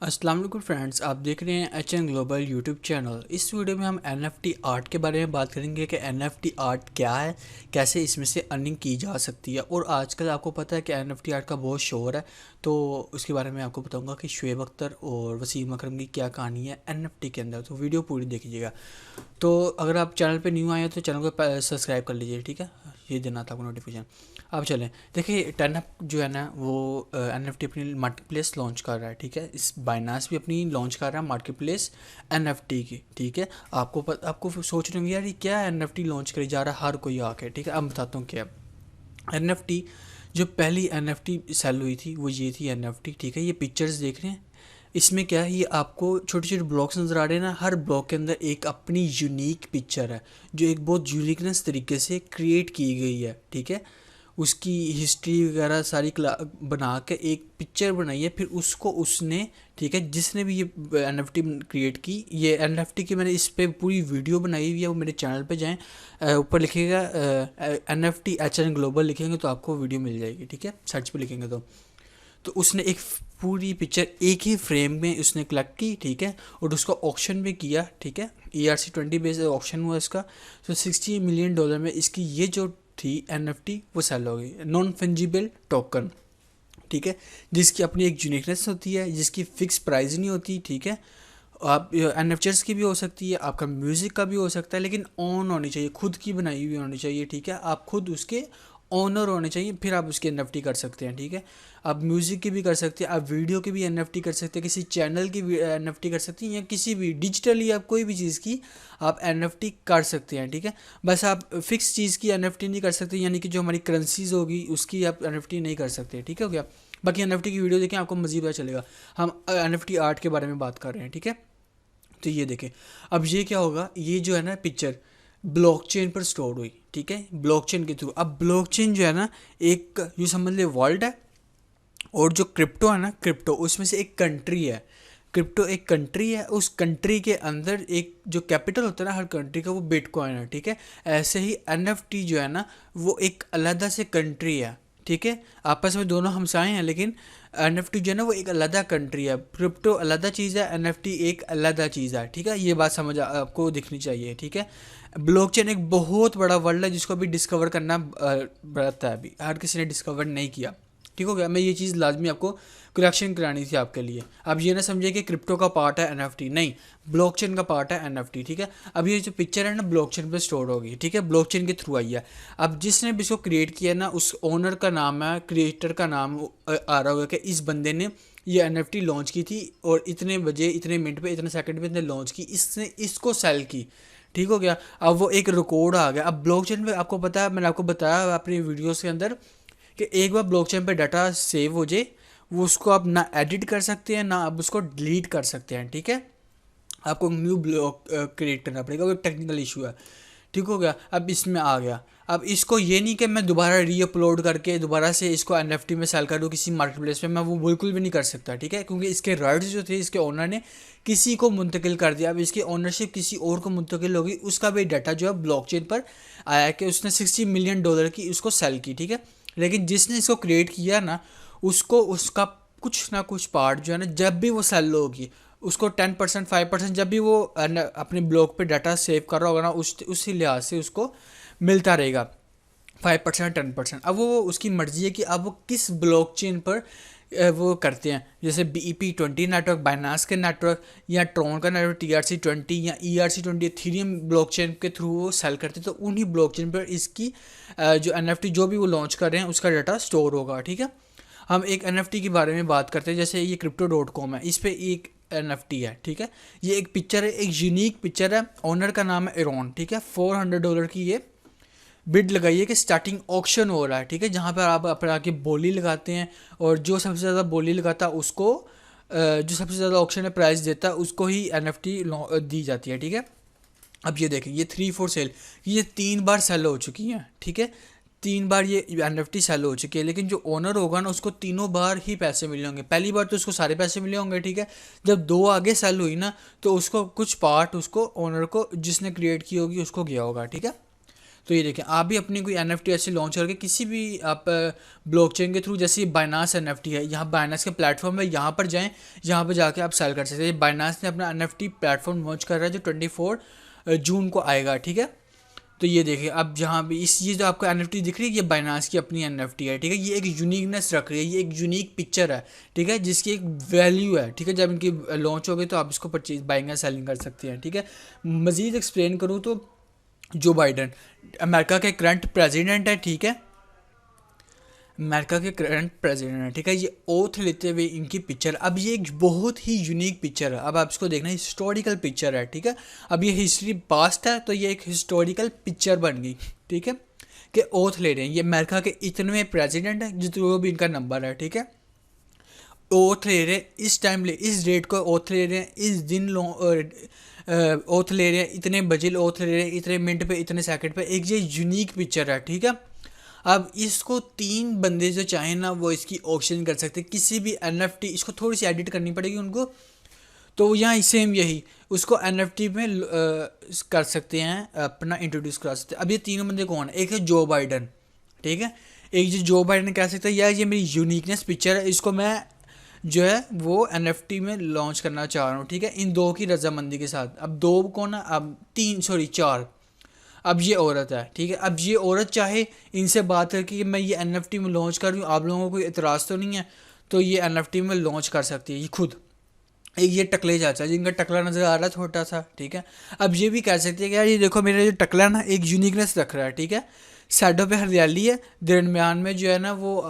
अस्सलाम वालेकुम फ्रेंड्स, आप देख रहे हैं H N global YouTube channel. इस वीडियो में हम NFT आर्ट के बारे में बात करेंगे कि NFT आर्ट क्या है, कैसे इसमें से अर्निंग की जा सकती है। और आजकल आपको पता है कि NFT आर्ट का बहुत शोर है, तो उसके बारे में आपको बताऊंगा कि शुएब अख्तर और वसीम अकरम की क्या कहानी है NFT के अंदर। तो वीडियो पूरी देखिएगा। तो अगर आप चैनल पे न्यू आए हैं तो चैनल को सब्सक्राइब कर लीजिए, ठीक है। ये देना था आपको नोटिफिकेशन। अब चलें, देखिए टर्नअप जो है ना वो NFT अपनी मार्केट प्लेस लॉन्च कर रहा है, ठीक है। इस बाइनास भी अपनी लॉन्च कर रहा है मार्केट प्लेस NFT की, ठीक है। आपको सोच रहे होंगे यार ये क्या NFT लॉन्च करी जा रहा है हर कोई आके, ठीक है। अब बताता हूँ क्या NFT। जो पहली NFT सेल हुई थी वो ये थी NFT, ठीक है। ये पिक्चर्स देख रहे हैं, इसमें क्या है, ये आपको छोटे छोटे ब्लॉक्स नज़र आ रहे हैं ना। हर ब्लॉक के अंदर एक अपनी यूनिक पिक्चर है जो एक बहुत यूनिकनेस तरीके से क्रिएट की गई है, ठीक है। उसकी हिस्ट्री वगैरह सारी बना के एक पिक्चर बनाई है, फिर उसको उसने, ठीक है, जिसने भी ये NFT क्रिएट की, ये NFT की मैंने इस पे पूरी वीडियो बनाई हुई है, वो मेरे चैनल पे जाएं, ऊपर लिखिएगा NFT HN ग्लोबल लिखेंगे तो आपको वीडियो मिल जाएगी, ठीक है, सर्च पे लिखेंगे तो उसने एक पूरी पिक्चर एक ही फ्रेम में उसने कलेक्ट की, ठीक है, और उसका ऑक्शन भी किया, ठीक है। ERC20 बेस्ड ऑक्शन हुआ इसका। तो $60 मिलियन में इसकी ये जो थी NFT वो सेल हो गई, नॉन फंजिबल टोकन, ठीक है, जिसकी अपनी एक यूनिकनेस होती है, जिसकी फिक्स प्राइस नहीं होती, ठीक है। आप NFTs की भी हो सकती है, आपका म्यूज़िक का भी हो सकता है, लेकिन ऑन होनी चाहिए, खुद की बनाई हुई होनी चाहिए, ठीक है। आप खुद उसके ऑनर होने चाहिए, फिर आप उसके NFT कर सकते हैं, ठीक है। आप म्यूज़िक की भी कर सकते हैं, आप वीडियो की भी NFT कर सकते हैं, किसी चैनल की भी NFT कर सकते हैं, या किसी भी डिजिटली आप कोई भी चीज़ की आप NFT कर सकते हैं, ठीक है। बस आप फिक्स चीज़ की NFT नहीं कर सकते, यानी कि जो हमारी करेंसीज होगी उसकी आप NFT नहीं कर सकते, ठीक है, हो गया। बाकी NFT की वीडियो देखें, आपको मज़ीद पता चलेगा। हम NFT आर्ट के बारे में बात कर रहे हैं, ठीक है। तो ये देखें, अब ये क्या होगा, ये जो है ना पिक्चर ब्लॉकचेन पर स्टोर हुई, ठीक है, ब्लॉकचेन के थ्रू। अब ब्लॉकचेन जो है ना एक ये समझ ले वर्ल्ड है, और जो क्रिप्टो है ना, क्रिप्टो उसमें से एक कंट्री है। क्रिप्टो एक कंट्री है, उस कंट्री के अंदर एक जो कैपिटल होता है ना हर कंट्री का, वो बिटकॉइन है, ठीक है। ऐसे ही NFT जो है ना वो एक अलग से कंट्री है, ठीक है। आपस में दोनों हमसाए हैं, लेकिन NFT जो है ना वो एक अलग कंट्री है। क्रिप्टो अलग चीज़ है, NFT एक अलग चीज़ है, ठीक है। ये बात समझ आपको दिखनी चाहिए, ठीक है। ब्लॉकचेन एक बहुत बड़ा वर्ल्ड है जिसको अभी डिस्कवर करना पड़ता है, अभी हर किसी ने डिस्कवर नहीं किया, ठीक हो गया। मैं ये चीज़ लाजमी आपको करेक्शन करानी थी आपके लिए। अब ये ना समझिए कि क्रिप्टो का पार्ट है NFT, नहीं, ब्लॉकचेन का पार्ट है NFT, ठीक है। अब ये जो पिक्चर है ना ब्लॉकचेन पे स्टोर होगी, ठीक है, ब्लॉकचेन के थ्रू आई है। अब जिसने भी इसको क्रिएट किया ना उस ओनर का नाम है, क्रिएटर का नाम आ रहा होगा कि इस बंदे ने ये NFT लॉन्च की थी और इतने बजे इतने मिनट पे इतने सेकंड पे इतने लॉन्च की, इसने इसको सेल की, ठीक हो गया। अब वो एक रिकॉर्ड आ गया। अब ब्लॉकचेन पे आपको पता है, मैंने आपको बताया अपनी वीडियोस के अंदर कि एक बार ब्लॉकचेन पे डाटा सेव हो जाए, वो उसको आप ना एडिट कर सकते हैं ना आप उसको डिलीट कर सकते हैं, ठीक है। आपको न्यू ब्लॉक क्रिएट करना पड़ेगा, वो एक टेक्निकल इशू है, ठीक हो गया। अब इसमें आ गया, अब इसको ये नहीं कि मैं दोबारा री अपलोड करके दोबारा से इसको NFT में सेल कर दूँ किसी मार्केट प्लेस पे, मैं वो बिल्कुल भी नहीं कर सकता, ठीक है, क्योंकि इसके राइट्स जो थे इसके ओनर ने किसी को मुंतकिल कर दिया। अब इसकी ओनरशिप किसी और को मुंतकिल होगी, उसका भी डाटा जो है ब्लॉकचेन पर आया कि उसने $60 मिलियन की उसको सेल की, ठीक है। लेकिन जिसने इसको क्रिएट किया ना उसको उसका कुछ ना कुछ पार्ट जो है ना जब भी वो सेल होगी उसको 10% 5% जब भी वो अपने ब्लॉग पे डाटा सेव कर रहा होगा ना उसी लिहाज से उसको मिलता रहेगा, 5% 10%। अब वो उसकी मर्जी है कि अब वो किस ब्लॉकचेन पर वो करते हैं, जैसे BEP20 नेटवर्क, बाइनास के नेटवर्क, या ट्रॉन का नेटवर्क TRC20 या ERC20 इथेरियम ब्लॉकचेन के थ्रू वो सेल करते हैं। तो उन्हीं ब्लॉकचेन पर इसकी जो NFT जो भी वो लॉन्च कर रहे हैं उसका डाटा स्टोर होगा, ठीक है। हम एक NFT के बारे में बात करते हैं, जैसे ये crypto.com है, इस पर एक NFT है, ठीक है। ये एक पिक्चर है, एक यूनिक पिक्चर है, ओनर का नाम है एरॉन, ठीक है। $400 की ये बिड लगाइए कि स्टार्टिंग ऑक्शन हो रहा है, ठीक है, जहाँ पर आप अपने आके बोली लगाते हैं, और जो सबसे ज़्यादा बोली लगाता है उसको जो सबसे ज़्यादा ऑक्शन में प्राइस देता है उसको ही NFT दी जाती है, ठीक है। अब ये देखें, ये 3-4 सेल, ये 3 बार सेल हो चुकी हैं, ठीक है। 3 बार ये NFT सेल हो चुकी है, लेकिन जो ओनर होगा ना उसको तीनों बार ही पैसे मिले होंगे। पहली बार तो उसको सारे पैसे मिले होंगे, ठीक है। जब 2 आगे सेल हुई ना तो उसको कुछ पार्ट उसको ओनर को जिसने क्रिएट की होगी उसको गया होगा, ठीक है। तो ये देखें, आप भी अपनी कोई NFT ऐसे लॉन्च करके किसी भी आप ब्लॉकचेन के थ्रू, जैसे बाइनास NFT है, यहाँ बाइनास के प्लेटफॉर्म है, यहाँ पर जाएं, यहाँ पर जाके आप सेल कर सकते हैं। बाइनास ने अपना NFT प्लेटफॉर्म लॉन्च कर रहा है जो 24 जून को आएगा, ठीक है। तो ये देखिए, अब जहाँ भी ये जो आपको NFT दिख रही है, ये बाइनास की अपनी NFT है, ठीक है। ये एक यूनिकनेस रख रही है, ये एक यूनिक पिक्चर है, ठीक है, जिसकी एक वैल्यू है, ठीक है। जब इनकी लॉन्च हो गई तो आप इसको परचेज बाइंग या सेलिंग कर सकते हैं, ठीक है। मज़ीद एक्सप्लेन करूँ तो जो बाइडन अमेरिका के करंट प्रेसिडेंट है, ठीक है, अमेरिका के करंट प्रेसिडेंट है, ठीक है। ये ओथ लेते हुए इनकी पिक्चर, अब ये एक बहुत ही यूनिक पिक्चर है। अब आप इसको देखना, हिस्टोरिकल पिक्चर है, ठीक है। अब ये हिस्ट्री पास्ट है, तो ये एक हिस्टोरिकल पिक्चर बन गई, ठीक है, कि ओथ ले रहे हैं। ये अमेरिका के इतने प्रेसिडेंट है जितना भी इनका नंबर है, ठीक है। ओथ ले रहे हैं इस टाइम, इस डेट को ओथ ले रहे हैं, इस दिन ओथ ले रहे हैं, इतने बजे ओथ ले रहे हैं, इतने मिनट पे, इतने सेकंड पे। एक ये यूनिक पिक्चर है, ठीक है। अब इसको 3 बंदे जो चाहें ना वो इसकी ऑक्शन कर सकते हैं, किसी भी NFT। इसको थोड़ी सी एडिट करनी पड़ेगी उनको, तो यहाँ सेम यही उसको NFT में कर सकते हैं, अपना इंट्रोड्यूस करा सकते हैं। अब ये 3 बंदे कौन है? एक है जो बाइडन, ठीक है। एक जो बाइडन कह सकते हैं यार ये मेरी यूनिकनेस पिक्चर है, इसको मैं जो है वो NFT में लॉन्च करना चाह रहा हूँ, ठीक है, इन 2 की रजामंदी के साथ। अब 2 कौन है? अब 4। अब ये औरत है, ठीक है। अब ये औरत चाहे इनसे बात करके कि मैं ये NFT में लॉन्च कर रही हूँ, आप लोगों को कोई एतराज़ तो नहीं है, तो ये NFT में लॉन्च कर सकती है ये खुद। एक ये टकले चाचा जिनका टकला नज़र आ रहा है छोटा सा, ठीक है। अब ये भी कह सकती है कि यार ये देखो मेरा जो टकला ना एक यूनिकनेस रख रहा है, ठीक है। साइडों पे हरियाली है, दरमियान में जो है ना वो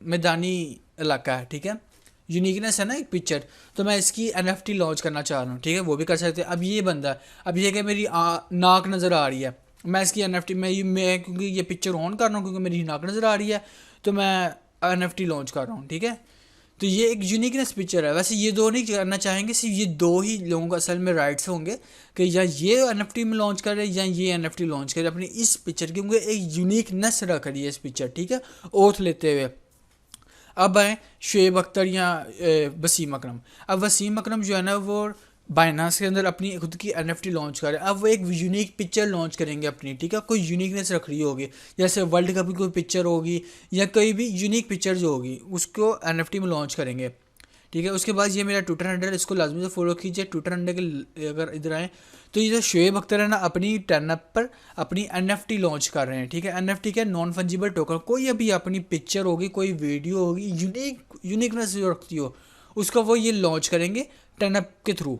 मैदानी इलाका है, ठीक है। यूनिकनेस है ना एक पिक्चर, तो मैं इसकी NFT लॉन्च करना चाह रहा हूँ, ठीक है, वो भी कर सकते हैं। अब ये बंदा, अब ये कि मेरी नाक नज़र आ रही है, मैं इसकी NFT मैं क्योंकि ये पिक्चर ऑन कर रहा हूँ क्योंकि मेरी नाक नज़र आ रही है, तो मैं NFT लॉन्च कर रहा हूँ, ठीक है। तो ये एक यूनिकनेस पिक्चर है। वैसे ये 2 नहीं करना चाहेंगे, सिर्फ ये 2 ही लोगों को असल में राइट्स होंगे कि या ये NFT में लॉन्च करे या ये NFT लॉन्च करे अपनी इस पिक्चर, क्योंकि एक यूनिकनेस रख रही है इस पिक्चर, ठीक है, ओथ लेते हुए। अब आए शुएब अख्तर या वसीम अकरम। अब वसीम अकरम जो है ना वो बाइनास के अंदर अपनी खुद की NFT लॉन्च कर रहे हैं। अब वो एक यूनिक पिक्चर लॉन्च करेंगे अपनी, ठीक है, कोई यूनिकनेस रख रही होगी, जैसे वर्ल्ड कप की कोई पिक्चर होगी या कोई भी यूनिक पिक्चर जो होगी उसको NFT में लॉन्च करेंगे, ठीक है। उसके बाद ये मेरा ट्विटर हैंडल, इसको लाजमी से फॉलो कीजिए। ट्विटर हैंडल के अगर इधर आए तो ये जो शुएब अख्तर है ना अपनी टर्नअप पर अपनी NFT लॉन्च कर रहे हैं, ठीक है। NFT क्या? Non fungible token. कोई अभी अपनी पिक्चर होगी, कोई वीडियो होगी यूनिकनेस जो रखती हो उसका वो ये लॉन्च करेंगे टर्नअप के थ्रू।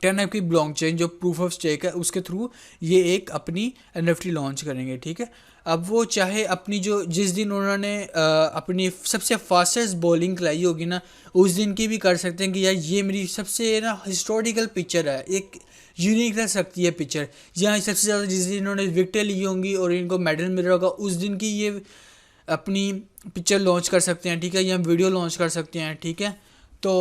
टर्नअप की ब्लॉकचेन जो प्रूफ ऑफ स्टेक है उसके थ्रू ये एक अपनी NFT लॉन्च करेंगे, ठीक है। अब वो चाहे अपनी जो जिस दिन उन्होंने अपनी सबसे फास्टेस्ट बॉलिंग खिलाई होगी ना उस दिन की भी कर सकते हैं कि यार ये मेरी सबसे ना हिस्टोरिकल पिक्चर है, एक यूनिक रह सकती है पिक्चर। यहाँ सबसे ज़्यादा जिस दिन इन्होंने विकेटें ली होंगी और इनको मेडल मिल रहा होगा उस दिन की ये अपनी पिक्चर लॉन्च कर सकते हैं, ठीक है, या वीडियो लॉन्च कर सकते हैं, ठीक है। तो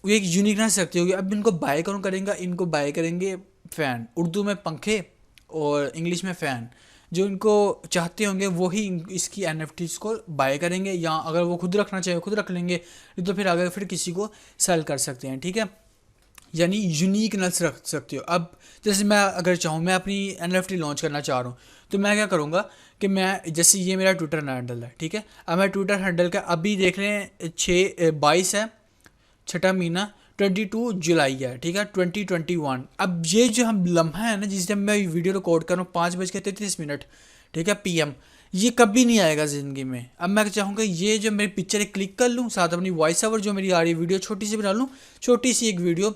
वो एक यूनिकनेस रखती होगी। अब इनको बाय कौन करेंगे? इनको बाय करेंगे फ़ैन, उर्दू में पंखे और इंग्लिश में फ़ैन। जो इनको चाहते होंगे वही इसकी NFTs को बाय करेंगे, या अगर वो खुद रखना चाहे खुद रख लेंगे, नहीं तो फिर आगे फिर किसी को सेल कर सकते हैं, ठीक है। यानी यूनिकनेस रख सकते हो। अब जैसे मैं अगर चाहूँ मैं अपनी NFT लॉन्च करना चाह रहा हूँ तो मैं क्या करूँगा कि मैं जैसे ये मेरा ट्विटर हैंडल है, ठीक है। अब मैं ट्विटर हैंडल का अभी देख रहे हैं 6/22 है, 6वां महीना 22 जुलाई है, ठीक है, 2021। अब ये जो हम लम्हा है ना जिस टाइम मैं वीडियो रिकॉर्ड कर रहा हूँ 5:33, ठीक है, PM, ये कभी नहीं आएगा ज़िंदगी में। अब मैं चाहूँगा ये जो मेरी पिक्चर एक क्लिक कर लूँ, साथ अपनी वॉइस ओवर जो मेरी आ रही है वीडियो छोटी सी बना लूँ, छोटी सी एक वीडियो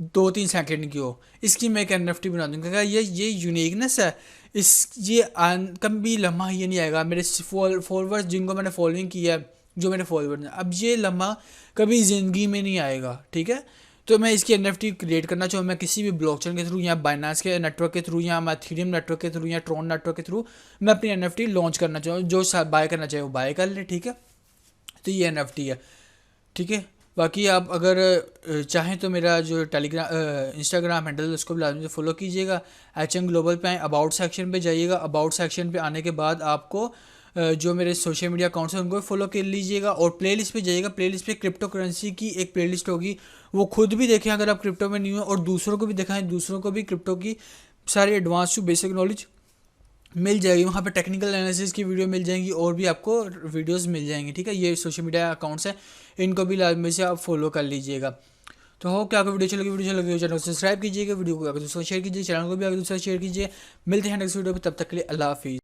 2-3 सेकंड की हो, इसकी मैं एक NFT बना दूँगा। ये यूनिकनेस है, इस ये कभी लम्हा ये नहीं आएगा। मेरे फॉलोअर्स जिनको मैंने फॉलोइंग किया है, जो मेरे फॉलोअर्स हैं, अब ये लम्हा कभी ज़िंदगी में नहीं आएगा, ठीक है। तो मैं इसकी NFT क्रिएट करना चाहूँ, मैं किसी भी ब्लॉकचेन के थ्रू या बाइनांस के नेटवर्क के थ्रू या इथेरियम नेटवर्क के थ्रू या ट्रॉन नेटवर्क के थ्रू मैं अपनी NFT लॉन्च करना चाहूँ। जो बाय करना चाहे वो बाय कर ले, ठीक है। तो ये NFT है, ठीक है। बाकी आप अगर चाहें तो मेरा जो इंस्टाग्राम हैंडल है उसको भी लाजमी से फॉलो कीजिएगा। HM ग्लोबल पे आए, अबाउट सेक्शन पे जाइएगा। अबाउट सेक्शन पे आने के बाद आपको जो मेरे सोशल मीडिया अकाउंट्स हैं उनको फॉलो कर लीजिएगा और प्लेलिस्ट पे जाइएगा। प्लेलिस्ट पे क्रिप्टो करेंसी की एक प्लेलिस्ट होगी, वो खुद भी देखें अगर आप क्रिप्टो में नहीं हो, और दूसरों को भी दिखाएं, दूसरों को भी क्रिप्टो की सारी एडवांस टू बेसिक नॉलेज मिल जाएगी, वहाँ पे टेक्निकल एनालिसिस की वीडियो मिल जाएंगी और भी आपको वीडियोस मिल जाएंगी। ठीक है, ये सोशल मीडिया अकाउंट्स हैं, इनको भी लाजमी से आप फॉलो कर लीजिएगा। तो हो क्या आपको वीडियो चलेगी चैनल को सब्सक्राइब कीजिएगा, वीडियो को अगर दूसरा शेयर कीजिए, चैनल को भी अगर दूसरा शेयर कीजिए। मिलते हैं नेक्स्ट वीडियो पे, तब तक के लिए अल्लाह हाफिज़।